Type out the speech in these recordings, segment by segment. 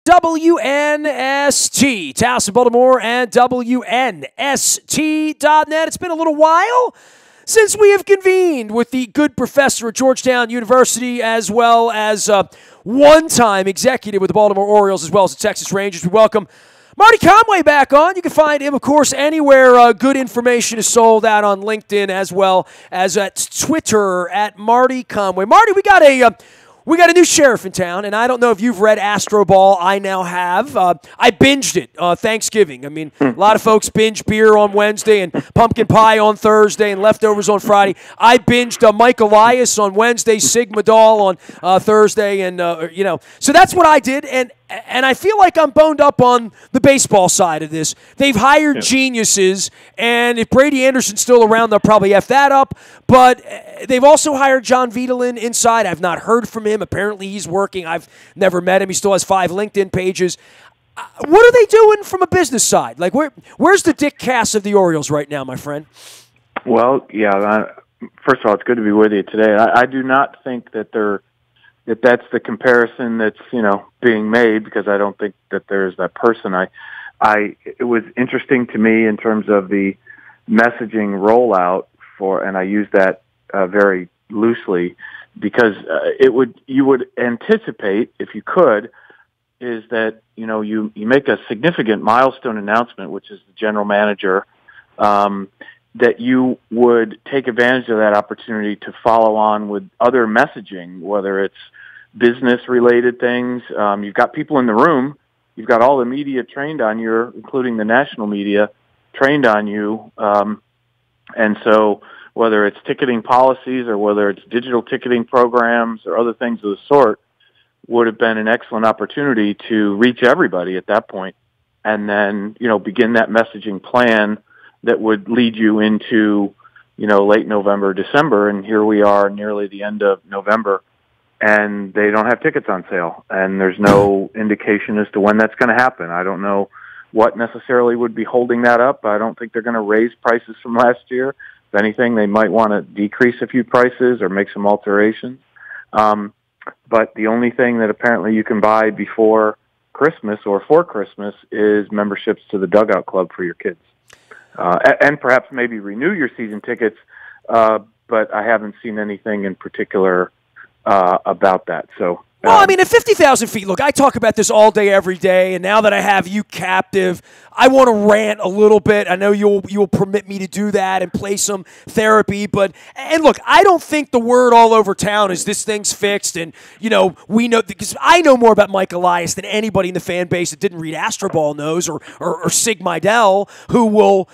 WNST, Towson, Baltimore, and WNST.net. It's been a little while since we have convened with the good professor at Georgetown University, as well as one-time executive with the Baltimore Orioles, as well as the Texas Rangers. We welcome Marty Conway back on. You can find him, of course, anywhere good information is sold, out on LinkedIn, as well as at Twitter at Marty Conway. Marty, we got a new sheriff in town, and I don't know if you've read Astro Ball. I now have. I binged it Thanksgiving. I mean, a lot of folks binge beer on Wednesday and pumpkin pie on Thursday and leftovers on Friday. I binged Mike Elias on Wednesday, Sigma Doll on Thursday, and so that's what I did. And I feel like I'm boned up on the baseball side of this. They've hired geniuses, and if Brady Anderson's still around, they'll probably F that up. But they've also hired John Vitelin inside. I've not heard from him. Apparently he's working. I've never met him. He still has 5 LinkedIn pages. What are they doing from a business side? Like, where's the Dick Cass of the Orioles right now, my friend? Well, yeah, first of all, it's good to be with you today. I do not think that that's the comparison that's, being made, because I don't think that there's that person. It was interesting to me in terms of the messaging rollout and I use that very loosely, because you would anticipate, if you could, is that, you make a significant milestone announcement, which is the general manager, that you would take advantage of that opportunity to follow on with other messaging, whether it's business-related things. You've got people in the room. You've got all the media trained on you, including the national media, trained on you. And so whether it's ticketing policies or whether it's digital ticketing programs or other things of the sort, would have been an excellent opportunity to reach everybody at that point, and then, begin that messaging plan that would lead you into, late November, December. And here we are, nearly the end of November, and they don't have tickets on sale, and there's no indication as to when that's going to happen. I don't know what necessarily would be holding that up. I don't think they're going to raise prices from last year. If anything, they might want to decrease a few prices or make some alterations. But the only thing that apparently you can buy before Christmas or for Christmas is memberships to the Dugout Club for your kids. And perhaps maybe renew your season tickets, but I haven't seen anything in particular about that. So, well, I mean, at 50,000 feet, look, I talk about this all day, every day, and now that I have you captive, I want to rant a little bit. I know you'll permit me to do that and play some therapy, and look, I don't think the word all over town is this thing's fixed, and, we know, because I know more about Mike Elias than anybody in the fan base that didn't read Astro Ball knows, or Sig Mejdal, who will,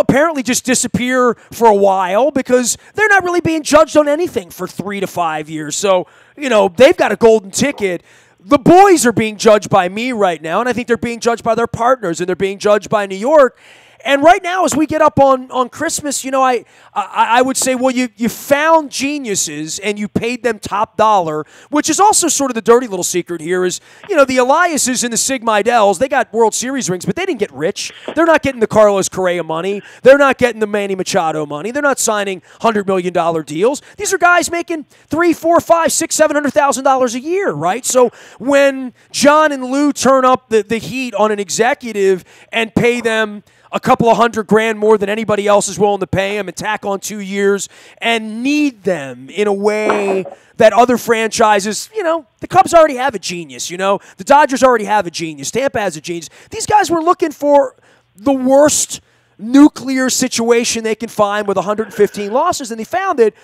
apparently just disappear for a while because they're not really being judged on anything for 3 to 5 years. So, they've got a golden ticket. The boys are being judged by me right now, and I think they're being judged by their partners, and they're being judged by New York. And right now, as we get up on Christmas, I would say, well, you found geniuses and you paid them top dollar, which is also sort of the dirty little secret here is, the Eliases and the Sig Mejdals, they got World Series rings, but they didn't get rich. They're not getting the Carlos Correa money. They're not getting the Manny Machado money. They're not signing $100 million deals. These are guys making $300,000, $400,000, $500,000, $600,000, $700,000 a year, right? So when John and Lou turn up the heat on an executive and pay them a couple of $100,000 more than anybody else is willing to pay them and tack on 2 years and need them in a way that other franchises, the Cubs already have a genius, the Dodgers already have a genius, Tampa has a genius. These guys were looking for the worst nuclear situation they can find with 115 losses, and they found it.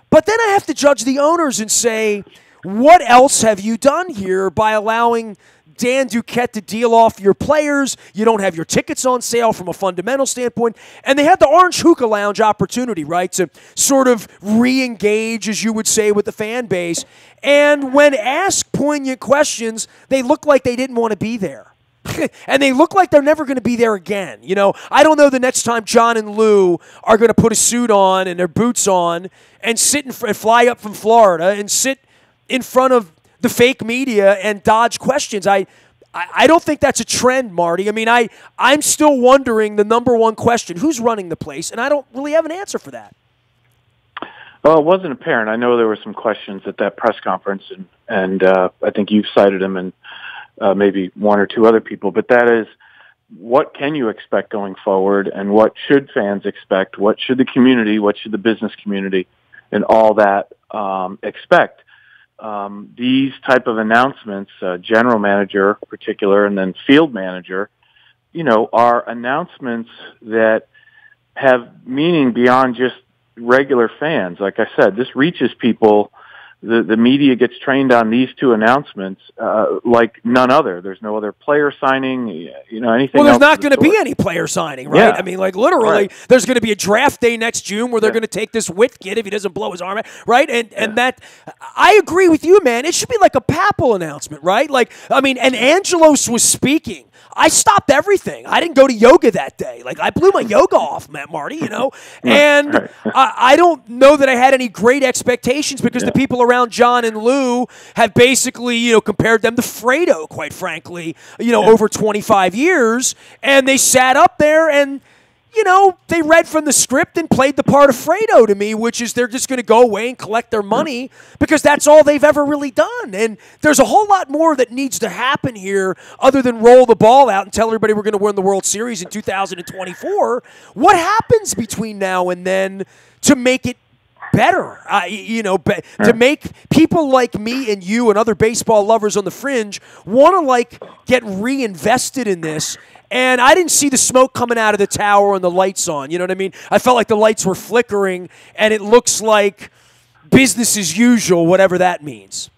But then I have to judge the owners and say, what else have you done here by allowing Dan Duquette to deal off your players? You don't have your tickets on sale from a fundamental standpoint. And they had the Orange Hookah Lounge opportunity, right, to sort of re-engage, as you would say, with the fan base. And when asked poignant questions, they looked like they didn't want to be there. And they look like they're never going to be there again. I don't know the next time John and Lou are going to put a suit on and their boots on and fly up from Florida and sit in front of the fake media and dodge questions. I don't think that's a trend, Marty. I mean, I'm still wondering the number one question, who's running the place? And I don't really have an answer for that. Well, it wasn't apparent. I know there were some questions at that press conference, and I think you've cited them in maybe one or two other people, but that is, what can you expect going forward, and what should fans expect? What should the community, what should the business community and all that expect? These type of announcements, general manager in particular, and then field manager, are announcements that have meaning beyond just regular fans. Like I said, this reaches people. The media gets trained on these two announcements like none other. There's no other player signing, anything. Well, there's not going to be any player signing, right? Yeah. I mean, like literally, there's going to be a draft day next June where they're going to take this Witt kid if he doesn't blow his arm out, right? And that, I agree with you, man. It should be like a Papal announcement, right? Like, I mean, and Angelos was speaking. I stopped everything. I didn't go to yoga that day. Like, I blew my yoga off, Marty, And I don't know that I had any great expectations because the people around John and Lou have basically, compared them to Fredo, quite frankly, over 25 years. And they sat up there and, they read from the script and played the part of Fredo to me, which is they're just going to go away and collect their money because that's all they've ever really done. And there's a whole lot more that needs to happen here other than roll the ball out and tell everybody we're going to win the World Series in 2024. What happens between now and then to make it better, to make people like me and you and other baseball lovers on the fringe want to get reinvested in this? And I didn't see the smoke coming out of the tower and the lights on. You know what I mean? I felt like the lights were flickering, and it looks like business as usual, whatever that means.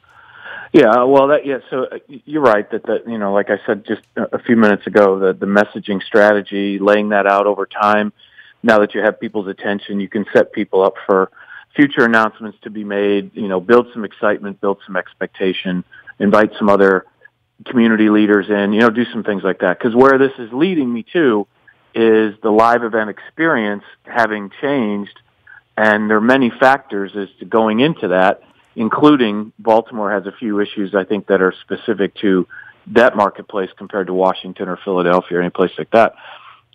Yeah, well, so you're right that like I said just a few minutes ago, the messaging strategy, laying that out over time. Now that you have people's attention, you can set people up for future announcements to be made. Build some excitement, build some expectation, invite some other community leaders in, do some things like that. Because where this is leading me to is the live event experience having changed, and there are many factors as to going into that, including Baltimore has a few issues, I think, that are specific to that marketplace compared to Washington or Philadelphia or any place like that.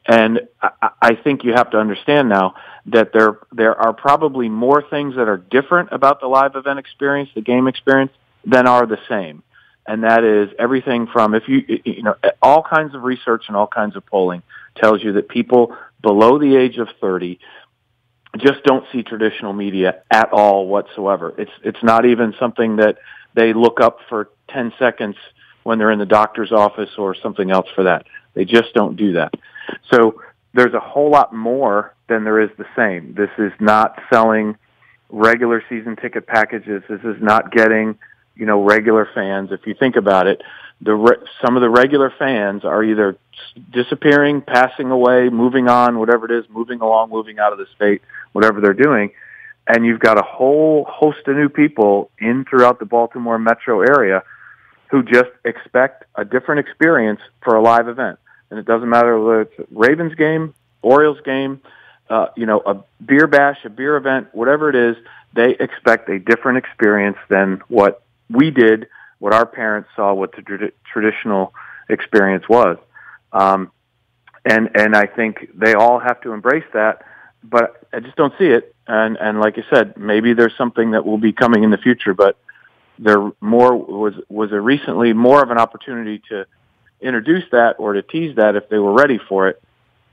And I think you have to understand now that there are probably more things that are different about the live event experience, the game experience, than are the same. And that is everything from, all kinds of research and all kinds of polling tells you that people below the age of 30 just don't see traditional media at all whatsoever. It's not even something that they look up for 10 seconds when they're in the doctor's office or something else for that. They just don't do that. So there's a whole lot more than there is the same. This is not selling regular season ticket packages. This is not getting regular fans. If you think about it, some of the regular fans are either disappearing, passing away, moving on, whatever it is, moving along, moving out of the state, whatever they're doing. And you've got a whole host of new people in throughout the Baltimore metro area who just expect a different experience for a live event. And it doesn't matter whether it's a Ravens game, Orioles game, a beer bash, a beer event, whatever it is, they expect a different experience than what we did, what our parents saw, what the traditional experience was. And I think they all have to embrace that, but I just don't see it. And like I said, maybe there's something that will be coming in the future, but there was recently more of an opportunity to introduce that or to tease that if they were ready for it.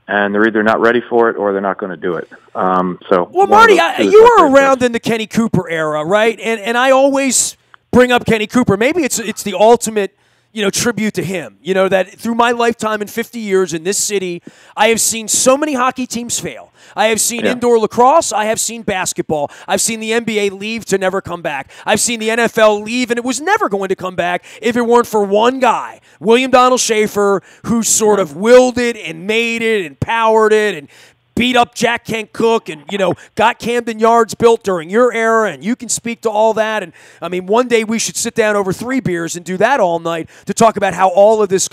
And they're either not ready for it or they're not going to do it. Well, Marty, you were around in the Kenny Cooper era, right? And I always bring up Kenny Cooper. Maybe it's the ultimate, tribute to him. That through my lifetime in 50 years in this city, I have seen so many hockey teams fail. I have seen indoor lacrosse. I have seen basketball. I've seen the NBA leave to never come back. I've seen the NFL leave, and it was never going to come back if it weren't for one guy, William Donald Schaefer, who sort of willed it and made it and powered it and beat up Jack Kent Cook and, got Camden Yards built during your era, and you can speak to all that. And, I mean, one day we should sit down over 3 beers and do that all night to talk about how all of this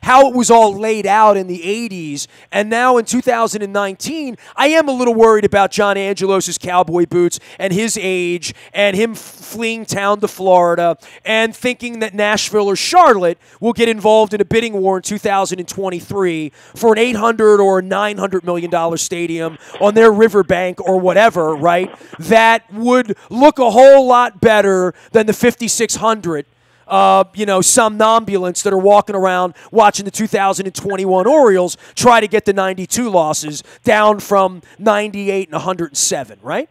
how it was all laid out in the 80s. And now in 2019, I am a little worried about John Angelos' cowboy boots and his age and him fleeing town to Florida and thinking that Nashville or Charlotte will get involved in a bidding war in 2023 for an $800 or $900 million stadium on their riverbank or whatever, right? That would look a whole lot better than the 5,600 somnambulants that are walking around watching the 2021 Orioles try to get the 92 losses down from 98 and 107, right?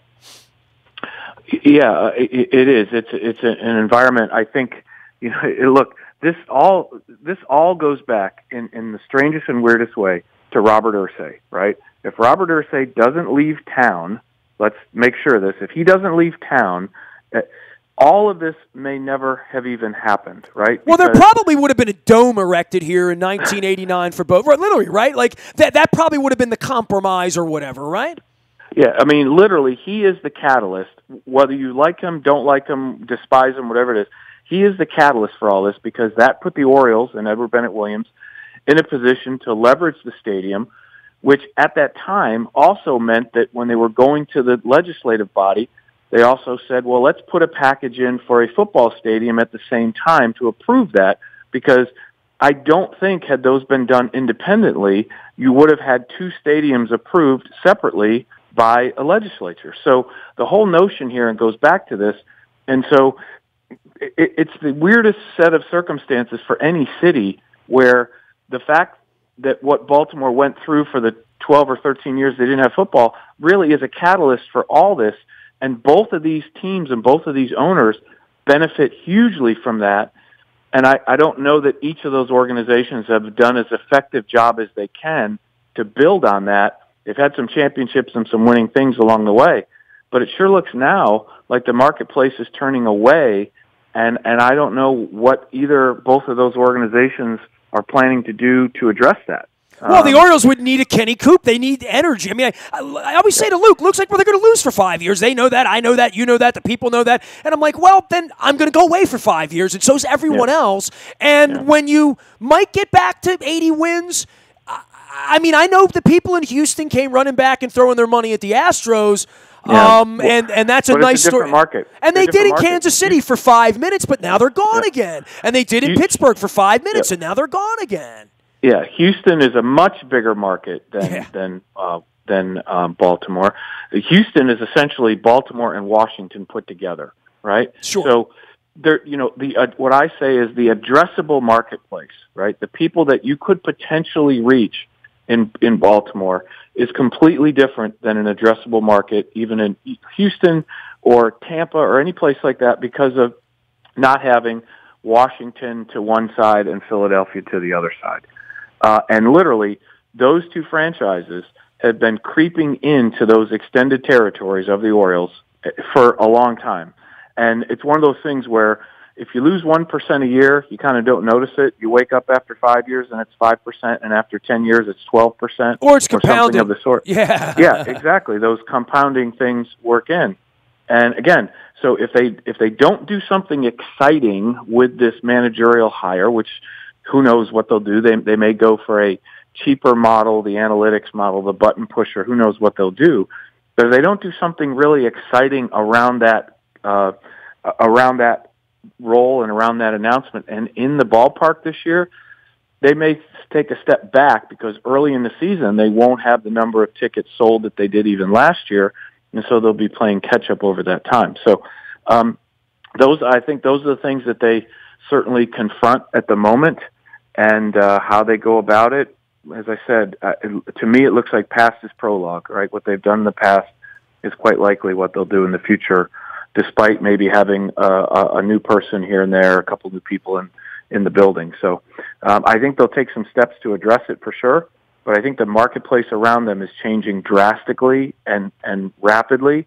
Yeah, it is. It's an environment. I think, look, this all goes back in the strangest and weirdest way to Robert Irsay, right? If Robert Irsay doesn't leave town, let's make sure this. If he doesn't leave town, all of this may never have even happened, right? Well, there probably would have been a dome erected here in 1989 for both, literally, right? Like that probably would have been the compromise or whatever, right? Yeah, I mean, literally, he is the catalyst. Whether you like him, don't like him, despise him, whatever it is, he is the catalyst for all this because that put the Orioles and Edward Bennett Williams in a position to leverage the stadium, which at that time also meant that when they were going to the legislative body, they also said, well, let's put a package in for a football stadium at the same time to approve that because I don't think had those been done independently, you would have had two stadiums approved separately by a legislature. So the whole notion here, and goes back to this, and so it's the weirdest set of circumstances for any city where the fact that what Baltimore went through for the 12 or 13 years they didn't have football really is a catalyst for all this, and both of these teams and both of these owners benefit hugely from that. And I don't know that each of those organizations have done as effective job as they can to build on that. They've had some championships and some winning things along the way, but it sure looks now like the marketplace is turning away, and I don't know what both of those organizations are planning to do to address that. Well, the Orioles would need a Kenny Coop. They need energy. I mean, I always say to Luke, looks like they're going to lose for 5 years. They know that. I know that. You know that. The people know that. And I'm like, well, then I'm going to go away for 5 years, and so's everyone else. And when you might get back to 80 wins, I mean, I know the people in Houston came running back and throwing their money at the Astros, and that's a nice story. Market. And they did in Kansas City for 5 minutes, but now they're gone again. And they did in Pittsburgh for 5 minutes, and now they're gone again. Yeah, Houston is a much bigger market than Baltimore. Houston is essentially Baltimore and Washington put together, right? Sure. So there, what I say is the addressable marketplace, right? The people that you could potentially reach in Baltimore is completely different than an addressable market, even in Houston or Tampa or any place like that, because of not having Washington to one side and Philadelphia to the other side. And literally, those two franchises have been creeping into those extended territories of the Orioles for a long time. And it's one of those things where if you lose 1% a year, you kind of don't notice it. You wake up after 5 years and it's 5%, and after 10 years it's 12%. Or it's compounding. Or something of the sort. Yeah. Yeah, exactly. Those compounding things work in. And again, so if they don't do something exciting with this managerial hire, which who knows what they'll do, they may go for a cheaper model, the analytics model, the button pusher, who knows what they'll do. But if they don't do something really exciting around that role and around that announcement and in the ballpark this year, they may take a step back because early in the season they won't have the number of tickets sold that they did even last year, and so they'll be playing catch up over that time. So I think those are the things that they certainly confront at the moment, and how they go about it. As I said, to me it looks like past is prologue, right? What they've done in the past is quite likely what they'll do in the future, despite maybe having a new person here and there, a couple new people in the building. So I think they'll take some steps to address it for sure, but I think the marketplace around them is changing drastically and rapidly,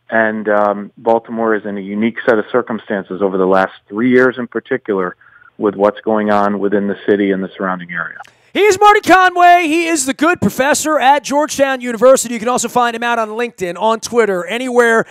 and Baltimore is in a unique set of circumstances over the last 3 years in particular with what's going on within the city and the surrounding area. He is Marty Conway. He is the good professor at Georgetown University. You can also find him out on LinkedIn, on Twitter, anywhere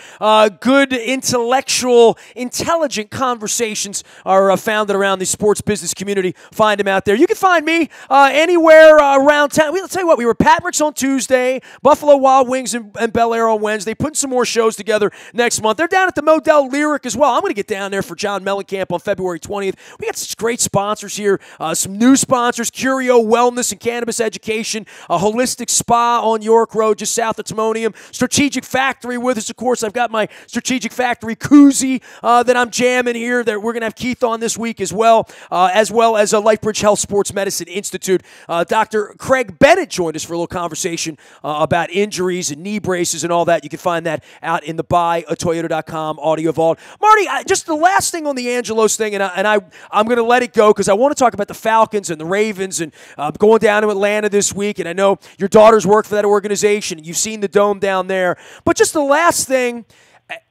good, intellectual, intelligent conversations are founded around the sports business community. Find him out there. You can find me anywhere around town. Let's tell you what, we were Pat Rick's on Tuesday, Buffalo Wild Wings and Bel Air on Wednesday, putting some more shows together next month. They're down at the Modell Lyric as well. I'm going to get down there for John Mellencamp on February 20th. We got such great sponsors here, some new sponsors, Curio wellness and cannabis education, a holistic spa on York Road, just south of Timonium. Strategic Factory with us, of course. I've got my Strategic Factory koozie that I'm jamming here that we're going to have Keith on this week as well as a Lifebridge Health Sports Medicine Institute. Dr. Craig Bennett joined us for a little conversation about injuries and knee braces and all that. You can find that out in the buyatoyota.com audio vault. Marty, just the last thing on the Angelos thing, and I'm going to let it go because I want to talk about the Falcons and the Ravens and going down to Atlanta this week. And I know your daughters work for that organization, and you've seen the dome down there. But just the last thing,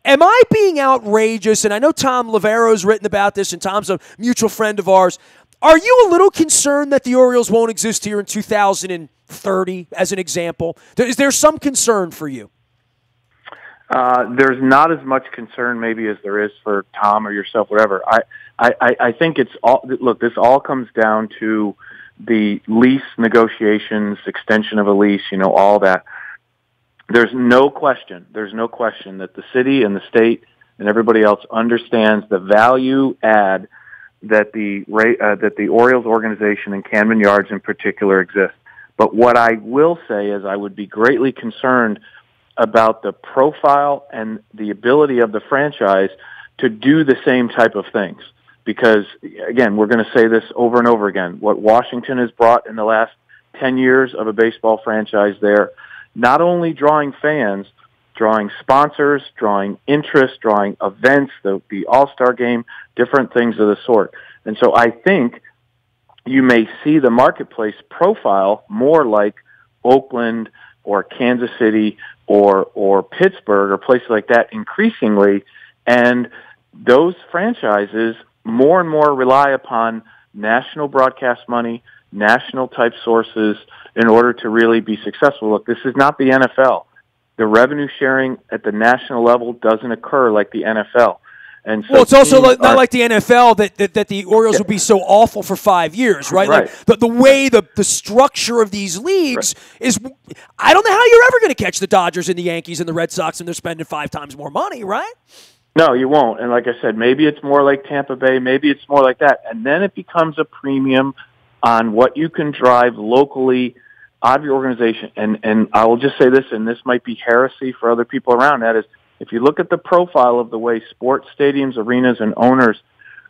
am I being outrageous? And I know Tom Lavero's written about this, and Tom's a mutual friend of ours. Are you a little concerned that the Orioles won't exist here in 2030, as an example? Is there some concern for you? There's not as much concern maybe as there is for Tom or yourself, whatever. I think it's all, look, this all comes down to the lease negotiations, extension of a lease, all that. There's no question that the city and the state and everybody else understands the value add that the Orioles organization and Camden Yards in particular exists. But what I will say is I would be greatly concerned about the profile and the ability of the franchise to do the same type of things. Because, again, we're going to say this over and over again. What Washington has brought in the last 10 years of a baseball franchise there, not only drawing fans, drawing sponsors, drawing interest, drawing events, the All-Star Game, different things of the sort. And so I think you may see the marketplace profile more like Oakland or Kansas City or Pittsburgh or places like that increasingly. And those franchises more and more rely upon national broadcast money, national type sources in order to really be successful. Look, this is not the NFL. The revenue sharing at the national level doesn't occur like the NFL. And so it's also not like the NFL that the Orioles would be so awful for 5 years, right? Right. Like the way the structure of these leagues is, I don't know how you're ever going to catch the Dodgers and the Yankees and the Red Sox and they're spending 5 times more money, right? No, you won't. And like I said, maybe it's more like Tampa Bay, maybe it's more like that. And then it becomes a premium on what you can drive locally out of your organization. And I will just say this, and this might be heresy for other people around, that is, if you look at the profile of the way sports stadiums, arenas, and owners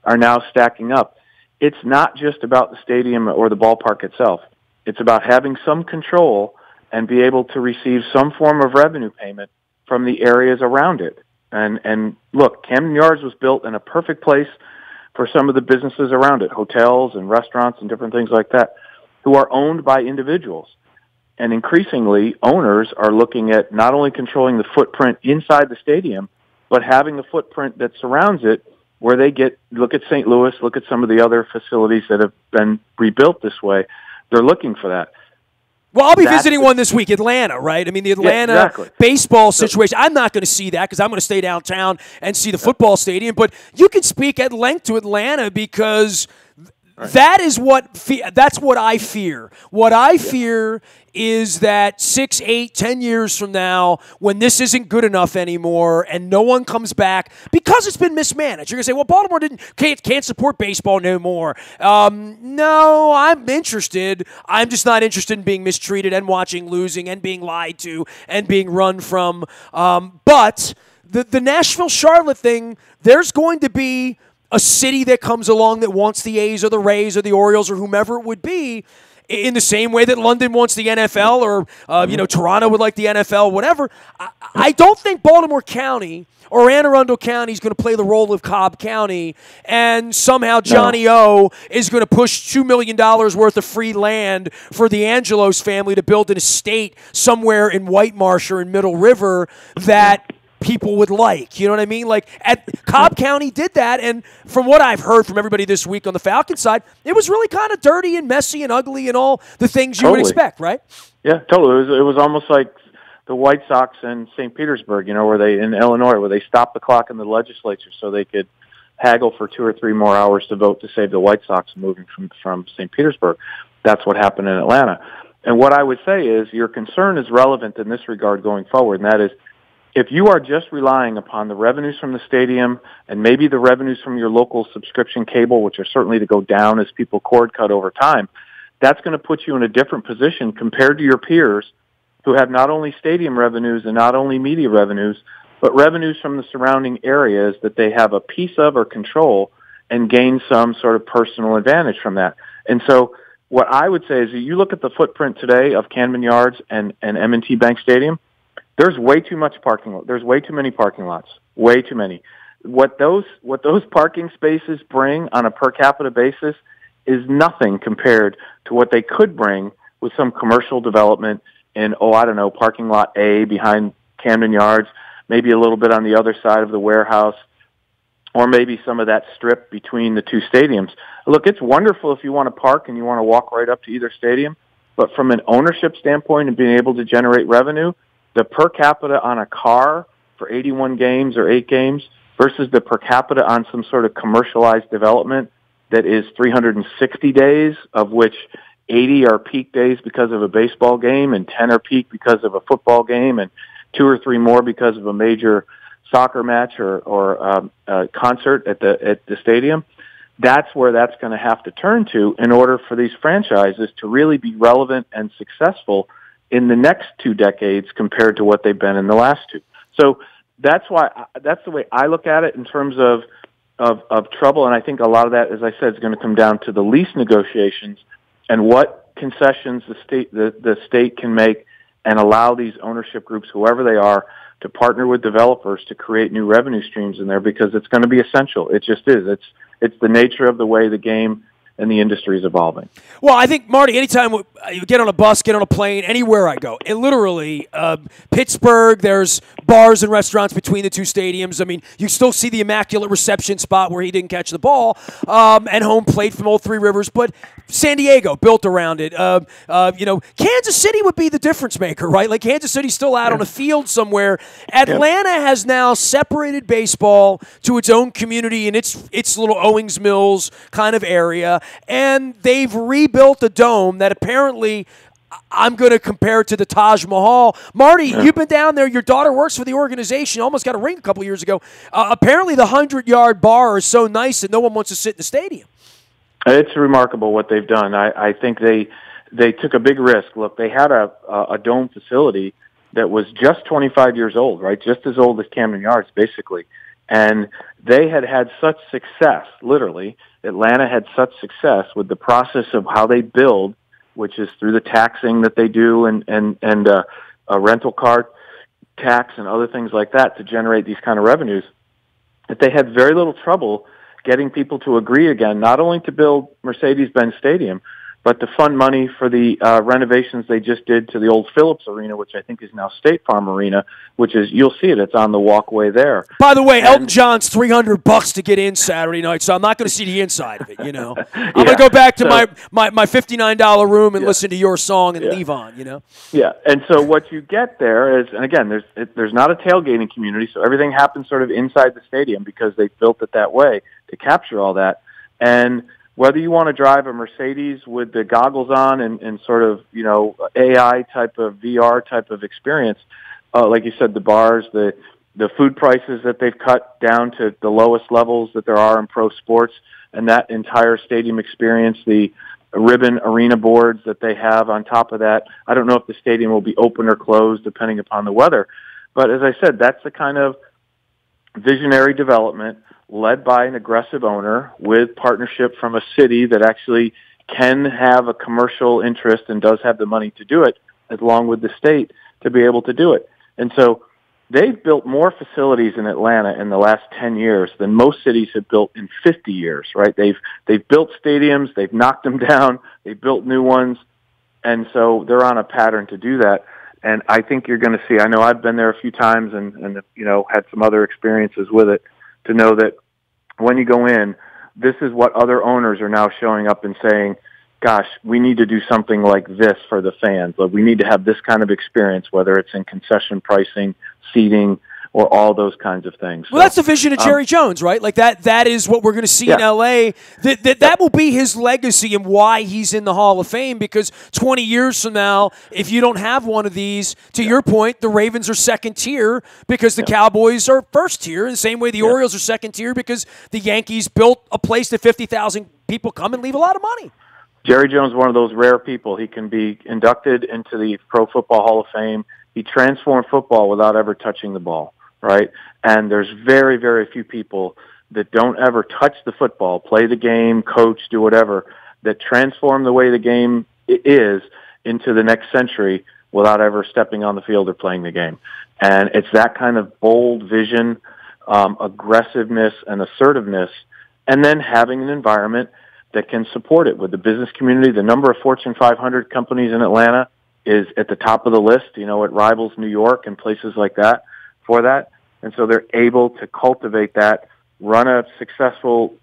are now stacking up, it's not just about the stadium or the ballpark itself. It's about having some control and be able to receive some form of revenue payment from the areas around it. And look, Camden Yards was built in a perfect place for some of the businesses around it, hotels and restaurants and different things like that, who are owned by individuals. And increasingly, owners are looking at not only controlling the footprint inside the stadium, but having the footprint that surrounds it where they look at St. Louis, look at some of the other facilities that have been rebuilt this way. They're looking for that. Well, I'll be visiting one this week, Atlanta, right? I mean, the Atlanta baseball situation, I'm not going to see that because I'm going to stay downtown and see the football stadium. But you can speak at length to Atlanta because that is that's what I fear. What I fear is that 6, 8, 10 years from now, when this isn't good enough anymore and no one comes back because it's been mismanaged, you're going to say, well, Baltimore can't support baseball no more. No, I'm interested. I'm just not interested in being mistreated and watching losing and being lied to and being run from. But the Nashville-Charlotte thing, there's going to be a city that comes along that wants the A's or the Rays or the Orioles or whomever it would be, in the same way that London wants the NFL or Toronto would like the NFL, whatever. I don't think Baltimore County or Anne Arundel County is going to play the role of Cobb County, and somehow Johnny O is going to push $2 million worth of free land for the Angelos family to build an estate somewhere in White Marsh or in Middle River that people would like. You know what I mean? Like, Cobb County did that, and from what I've heard from everybody this week on the Falcons side, it was really kind of dirty and messy and ugly and all the things you would expect, right? Yeah, totally. It was almost like the White Sox in St. Petersburg, where they, in Illinois, where they stopped the clock in the legislature so they could haggle for 2 or 3 more hours to vote to save the White Sox moving from St. Petersburg. That's what happened in Atlanta. And what I would say is your concern is relevant in this regard going forward, and that is, if you are just relying upon the revenues from the stadium and maybe the revenues from your local subscription cable, which are certainly to go down as people cord cut over time, that's going to put you in a different position compared to your peers who have not only stadium revenues and not only media revenues, but revenues from the surrounding areas that they have a piece of or control and gain some sort of personal advantage from that. And so what I would say is that you look at the footprint today of Camden Yards and M&T Bank Stadium, there's way too much parking. There's way too many parking lots, way too many. What those parking spaces bring on a per capita basis is nothing compared to what they could bring with some commercial development in, parking lot A behind Camden Yards, maybe a little bit on the other side of the warehouse, or maybe some of that strip between the two stadiums. Look, it's wonderful if you want to park and you want to walk right up to either stadium, but from an ownership standpoint and being able to generate revenue, the per capita on a car for 81 games or 8 games versus the per capita on some sort of commercialized development that is 360 days, of which 80 are peak days because of a baseball game and 10 are peak because of a football game and 2 or 3 more because of a major soccer match or concert at the stadium. That's where that's going to have to turn to in order for these franchises to really be relevant and successful in the next 2 decades compared to what they've been in the last 2. So that's the way I look at it in terms of trouble. And I think a lot of that, as I said, is going to come down to the lease negotiations and what concessions the state can make and allow these ownership groups, whoever they are, to partner with developers to create new revenue streams in there, because it's going to be essential. It just is. It's the nature of the way the game and the industry is evolving. Well, I think, Marty, anytime you get on a bus, get on a plane, anywhere I go, it literally, Pittsburgh, there's bars and restaurants between the 2 stadiums. I mean, you still see the immaculate reception spot where he didn't catch the ball, and home plate from Old Three Rivers, but San Diego built around it. Kansas City would be the difference maker, right? Like, Kansas City's still out on a field somewhere. Atlanta has now separated baseball to its own community in its little Owings Mills kind of area, and they've rebuilt a dome that apparently I'm going to compare it to the Taj Mahal. Marty, you've been down there. Your daughter works for the organization. Almost got a ring a couple years ago. Apparently the 100-yard bar is so nice that no one wants to sit in the stadium. It's remarkable what they've done. I think they took a big risk. Look, they had a dome facility that was just 25 years old, right? Just as old as Camden Yards, basically. And they had such success, literally. Atlanta had such success with the process of how they build, which is through the taxing that they do and a rental car tax and other things like that to generate these kind of revenues, that they had very little trouble getting people to agree again, not only to build Mercedes-Benz Stadium, but to fund money for the renovations they just did to the old Phillips Arena, which I think is now State Farm Arena, which is, you'll see it, it's on the walkway there. By the way, Elton John's $300 to get in Saturday night, so I'm not going to see the inside of it, I'm going to go back to my $59 room and listen to your song and leave on, Yeah, and so what you get there is, and again, there's not a tailgating community, so everything happens sort of inside the stadium because they built it that way to capture all that. And whether you want to drive a Mercedes with the goggles on and sort of, AI type of VR type of experience, like you said, the bars, the food prices that they've cut down to the lowest levels that there are in pro sports, and that entire stadium experience, the ribbon arena boards that they have on top of that. I don't know if the stadium will be open or closed depending upon the weather. But as I said, that's the kind of visionary development led by an aggressive owner with partnership from a city that actually can have a commercial interest and does have the money to do it, along with the state to be able to do it. And so they've built more facilities in Atlanta in the last 10 years than most cities have built in 50 years, right? They've built stadiums, they've knocked them down, they've built new ones, and so they're on a pattern to do that. And I think you're going to see, I know I've been there a few times and had some other experiences with it, to know that when you go in, this is what other owners are now showing up and saying, gosh, we need to do something like this for the fans. Like, we need to have this kind of experience, whether it's in concession pricing, seating, or all those kinds of things. Well, that's the vision of Jerry Jones, right? Like, that is what we're going to see in L.A. That will be his legacy and why he's in the Hall of Fame, because 20 years from now, if you don't have one of these, to your point, the Ravens are second tier because the Cowboys are first tier, in the same way the Orioles are second tier because the Yankees built a place that 50,000 people come and leave a lot of money. Jerry Jones is one of those rare people. He can be inducted into the Pro Football Hall of Fame. He transformed football without ever touching the ball, right? And there's very, very few people that don't ever touch the football, play the game, coach, do whatever, that transform the way the game is into the next century without ever stepping on the field or playing the game. And it's that kind of bold vision, aggressiveness, and assertiveness, and then having an environment that can support it with the business community. The number of Fortune 500 companies in Atlanta is at the top of the list. You know, it rivals New York and places like that for that. And so they're able to cultivate that, run a successful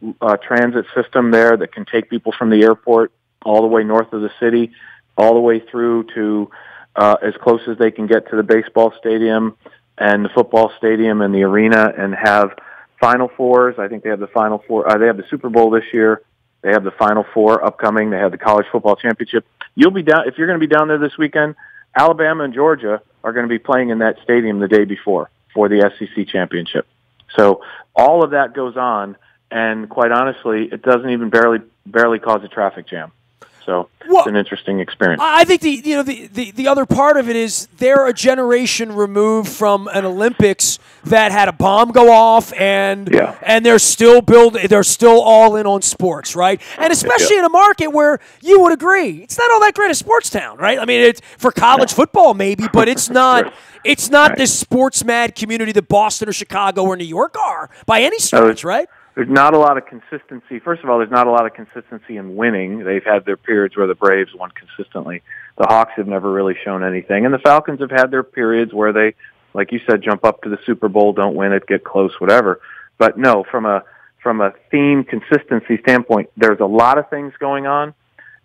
transit system there that can take people from the airport all the way north of the city, all the way through to as close as they can get to the baseball stadium and the football stadium and the arena, and have Final Fours. I think they have the Final Four. They have the Super Bowl this year. They have the Final Four upcoming. They have the College Football Championship. You'll be down if you're going to be down there this weekend. Alabama and Georgia are going to be playing in that stadium the day before for the SEC championship. So all of that goes on, and quite honestly, it doesn't even barely cause a traffic jam. So it's an interesting experience. I think the other part of it is they're a generation removed from an Olympics that had a bomb go off, and they're still all in on sports, right? And especially in a market where you would agree it's not all that great a sports town, right? I mean, it's for college football maybe, but it's not. It's not this sports mad community that Boston or Chicago or New York are by any stretch, right? There's not a lot of consistency. First of all, there's not a lot of consistency in winning. They've had their periods where the Braves won consistently. The Hawks have never really shown anything. And the Falcons have had their periods where they, like you said, jump up to the Super Bowl, don't win it, get close, whatever. But no, from a theme consistency standpoint, there's a lot of things going on,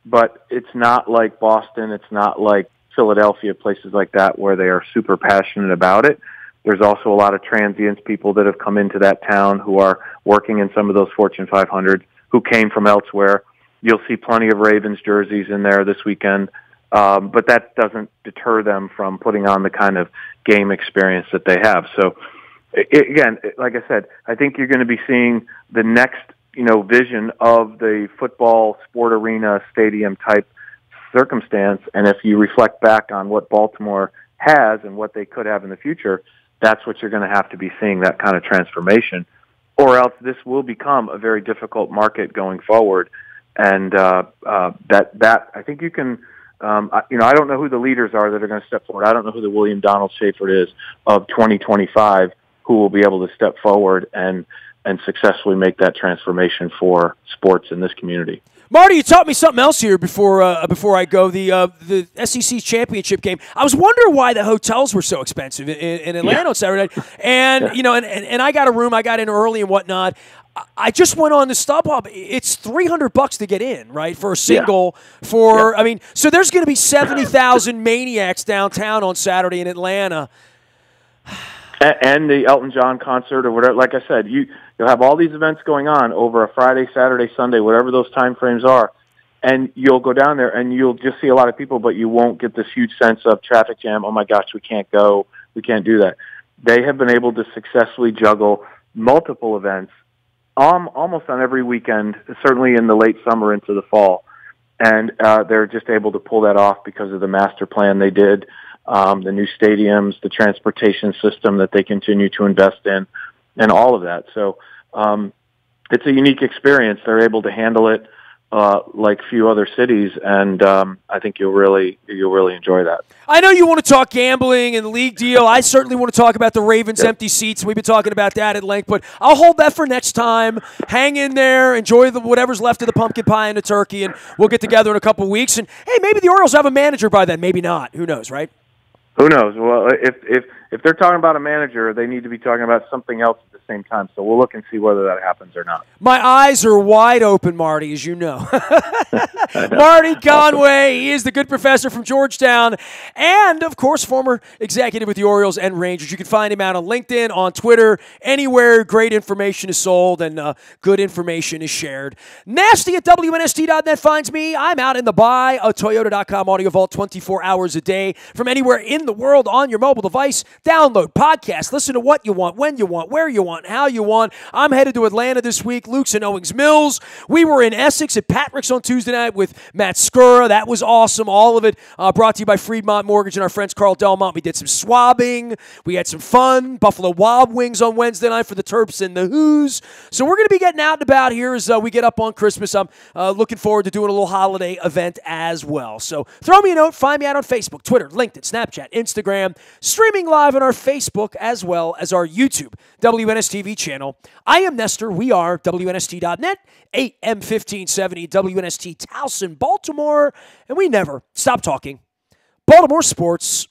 but it's not like Boston. It's not like Philadelphia, places like that where they are super passionate about it. There's also a lot of transients, people that have come into that town who are working in some of those Fortune 500 who came from elsewhere. You'll see plenty of Ravens jerseys in there this weekend, but that doesn't deter them from putting on the kind of game experience that they have. So, again, like I said, I think you're going to be seeing the next, vision of the football sport arena stadium type circumstance. And if you reflect back on what Baltimore has and what they could have in the future, that's what you're going to have to be seeing, that kind of transformation, or else this will become a very difficult market going forward. And that I think you can, I don't know who the leaders are that are going to step forward. I don't know who the William Donald Schaefer is of 2025 who will be able to step forward and successfully make that transformation for sports in this community. Marty, you taught me something else here before I go. The SEC championship game. I was wondering why the hotels were so expensive in Atlanta on Saturday night. And and I got a room. I got in early and whatnot. I just went on the StubHub. It's $300 to get in, right, for a single. I mean, so there's going to be 70,000 maniacs downtown on Saturday in Atlanta. And the Elton John concert or whatever. Like I said, you'll have all these events going on over a Friday, Saturday, Sunday, whatever those time frames are, and you'll go down there and you'll just see a lot of people, but you won't get this huge sense of traffic jam. Oh my gosh, we can't go. We can't do that. They have been able to successfully juggle multiple events almost on every weekend, certainly in the late summer into the fall. And they're just able to pull that off because of the master plan they did. The new stadiums, the transportation system that they continue to invest in, and all of that. So it's a unique experience. They're able to handle it like few other cities, and I think you'll really enjoy that. I know you want to talk gambling and the league deal. I certainly want to talk about the Ravens' empty seats. We've been talking about that at length, but I'll hold that for next time. Hang in there, enjoy whatever's left of the pumpkin pie and the turkey, and we'll get together in a couple of weeks. And hey, maybe the Orioles have a manager by then. Maybe not. Who knows, right? Who knows? Well, if they're talking about a manager, they need to be talking about something else at the same time. So we'll look and see whether that happens or not. My eyes are wide open, Marty, as you know. Marty Conway, he is the good professor from Georgetown and, of course, former executive with the Orioles and Rangers. You can find him out on LinkedIn, on Twitter, anywhere great information is sold and good information is shared. Nasty at WNST.net finds me. I'm out in the buy, a Toyota.com audio vault 24 hours a day from anywhere in the world on your mobile device. Download, podcast, listen to what you want, when you want, where you want, how you want. I'm headed to Atlanta this week. Luke's in Owings Mills. We were in Essex at Patrick's on Tuesday night with Matt Skura. That was awesome. All of it brought to you by Freedmont Mortgage and our friends Carl Delmont. We did some swabbing. We had some fun. Buffalo Wild Wings on Wednesday night for the Terps and the Who's. So we're going to be getting out and about here as we get up on Christmas. I'm looking forward to doing a little holiday event as well. So throw me a note. Find me out on Facebook, Twitter, LinkedIn, Snapchat, Instagram, streaming live on our Facebook as well as our YouTube WNSTV channel. I am Nestor. We are WNST.net, AM 1570, WNST Towson, Baltimore, and we never stop talking Baltimore sports.